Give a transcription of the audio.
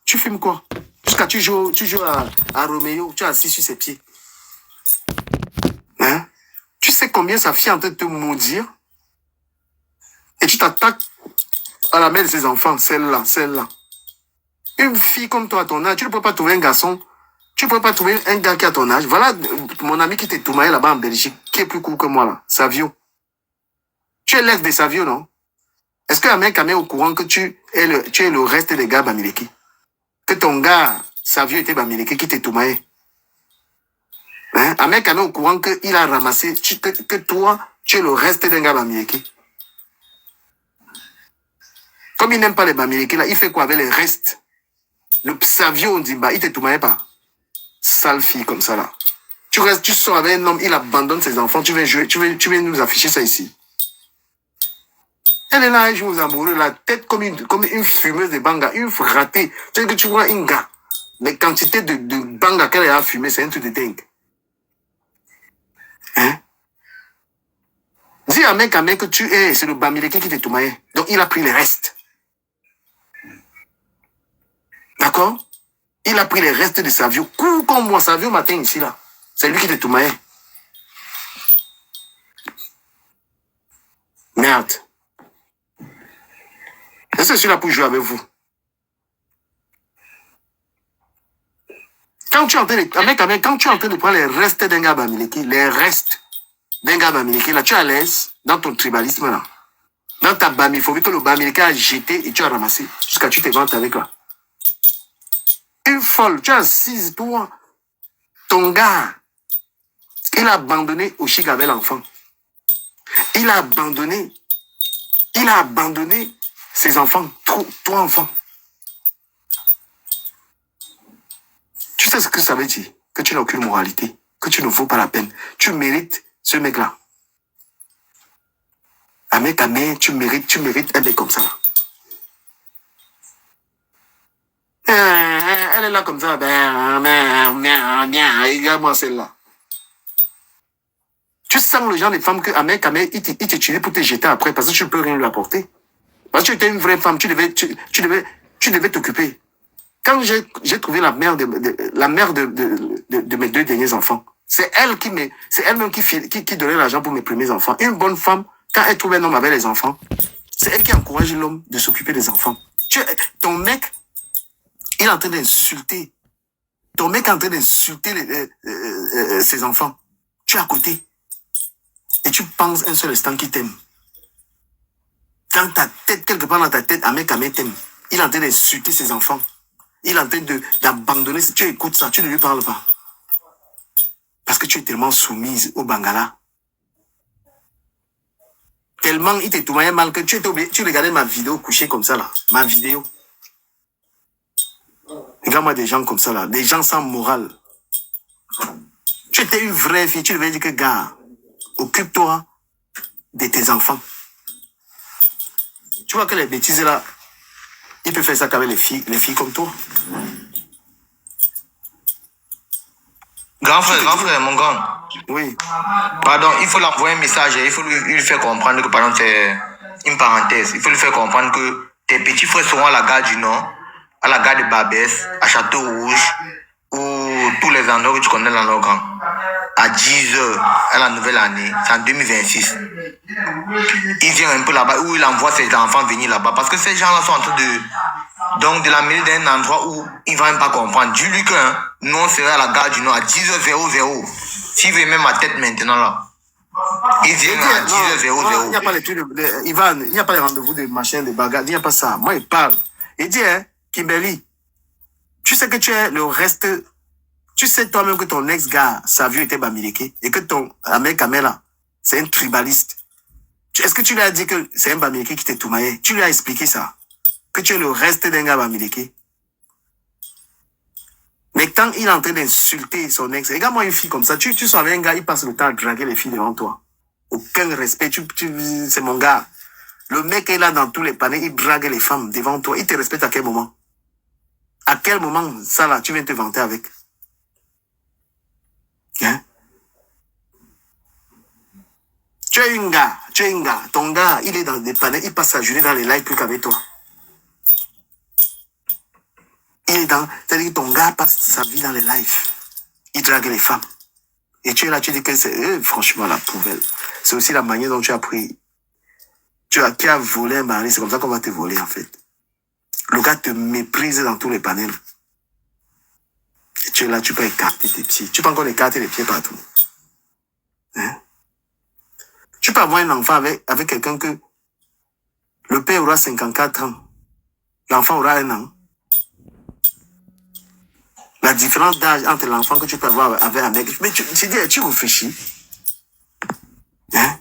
Tu fumes quoi? Jusqu'à tu joues à Roméo, tu es assis sur ses pieds. Hein? Tu sais combien sa fille est en train de te maudire? Et tu t'attaques à la mère de ses enfants, celle-là, celle-là. Une fille comme toi à ton âge, tu ne peux pas trouver un garçon. Tu ne peux pas trouver un gars qui a ton âge. Voilà mon ami qui t'est toumaillé là-bas en Belgique, qui est plus court que moi là, Savio. Tu es l'ex de Savio, non? Est-ce qu'un mec est au courant que tu es le reste des gars Bamileki? Que ton gars, Savio, était Bamileki, qui t'est toumaillé? Hein? Un mec est au courant qu'il a ramassé, que toi, tu es le reste d'un gars Bamileki. Comme il n'aime pas les Bamileki, là, il fait quoi avec les restes? Le Savio, on dit, bah, il t'est toumaillé pas. Sale fille comme ça, là. Tu sors avec un homme, il abandonne ses enfants, tu viens jouer, tu viens nous afficher ça ici. Elle est là, elle joue aux amoureux, la tête comme une fumeuse de banga, une ratée. Tu sais que tu vois une gars, les quantités de banga qu'elle a fumé, c'est un truc de dingue. Hein? Dis à un mec que c'est le Bamileki qui t'est toumaillé. Donc il a pris les restes. D'accord? Il a pris les restes de Savio. Cours comme moi, Savio matin ici, là. C'est lui qui t'est toumaillé. Merde. Est-ce que je suis là pour jouer avec vous? Quand tu es en train de prendre les restes d'un gars Bamileki, les restes d'un gars Bamileki, là, tu es à l'aise dans ton tribalisme, là. Dans ta bamiphobie que le Bamileki a jeté et tu as ramassé jusqu'à tu te vantes avec, là. Une folle, tu es assise, toi. Ton gars, il a abandonné Oshig avec l'enfant. Il a abandonné ses enfants, trois enfants. Tu sais ce que ça veut dire? Que tu n'as aucune moralité, que tu ne vaux pas la peine. Tu mérites ce mec-là. Un mec, tu mérites un mec comme ça. Elle est là comme ça. Regarde-moi celle-là. Tu sens le genre de femme que un mec, il t'utilise pour te jeter après parce que tu ne peux rien lui apporter. Parce que tu étais une vraie femme, tu devais t'occuper. Quand j'ai trouvé la mère de mes deux derniers enfants, c'est elle-même qui donnait l'argent pour mes premiers enfants. Une bonne femme, quand elle trouve un homme avec les enfants, c'est elle qui encourage l'homme de s'occuper des enfants. Ton mec, il est en train d'insulter. Ton mec est en train d'insulter ses enfants. Tu es à côté. Et tu penses un seul instant qu'il t'aime. Dans ta tête, quelque part dans ta tête, un mec t'aime. Il est en train d'insulter ses enfants. Il est en train d'abandonner. Tu écoutes ça, tu ne lui parles pas. Parce que tu es tellement soumise au Bangala. Tellement il t'est tout mal que tu regardais ma vidéo couchée comme ça là. Ma vidéo. Regarde-moi des gens comme ça là. Des gens sans morale. Tu étais une vraie fille. Tu devais dire que gars, occupe-toi de tes enfants. Tu vois que les bêtises là, il peut faire ça qu'avec les filles comme toi. Grand frère, mon grand. Oui. Pardon, il faut lui envoyer un message. Il faut lui faire comprendre que, pardon, c'est une parenthèse. Il faut lui faire comprendre que tes petits frères seront à la gare du Nord, à la gare de Barbès, à Château-Rouge, ou tous les endroits que tu connais dans le grand. À 10h, à la nouvelle année, c'est en 2026. Il vient un peu là-bas, où il envoie ses enfants venir là-bas. Parce que ces gens-là sont en train de l'amener d'un endroit où il ne va même pas comprendre. Dis-lui que nous, on serait à la gare du Nord à 10h00. S'il veut même ma tête maintenant là. Il vient à 10h00. Il n'y a pas les trucs Ivan, il n'y a pas les rendez-vous de machin, de bagarres, il n'y a pas ça. Moi, il parle. Il dit, Kimberly, tu sais que tu es le reste. Tu sais toi-même que ton ex-gars, Savio était Bamileke, et que ton mec Kamela, c'est un tribaliste. Est-ce que tu lui as dit que c'est un Bamileke qui t'est toumaillé? Tu lui as expliqué ça? Que tu es le reste d'un gars Bamileke? Mais quand il est en train d'insulter son ex, regarde-moi une fille comme ça, tu sens avec un gars, il passe le temps à draguer les filles devant toi. Aucun respect, c'est mon gars. Le mec est là dans tous les panneaux, il drague les femmes devant toi. Il te respecte à quel moment? À quel moment, ça là, tu viens te vanter avec? Hein? Tu es un gars. Ton gars, il est dans des panneaux, il passe sa journée dans les lives plus qu'avec toi. C'est-à-dire que ton gars passe sa vie dans les lives. Il drague les femmes. Et tu es là, tu dis que c'est franchement la poubelle. C'est aussi la manière dont tu as pris. Qui a volé un mari, c'est comme ça qu'on va te voler en fait. Le gars te méprise dans tous les panels. Et tu es là, tu peux écarter tes pieds. Tu peux encore écarter les pieds partout. Hein? Tu peux avoir un enfant avec quelqu'un que le père aura 54 ans. L'enfant aura 1 an. La différence d'âge entre l'enfant que tu peux avoir avec un mec. Mais tu dis, tu réfléchis. Hein?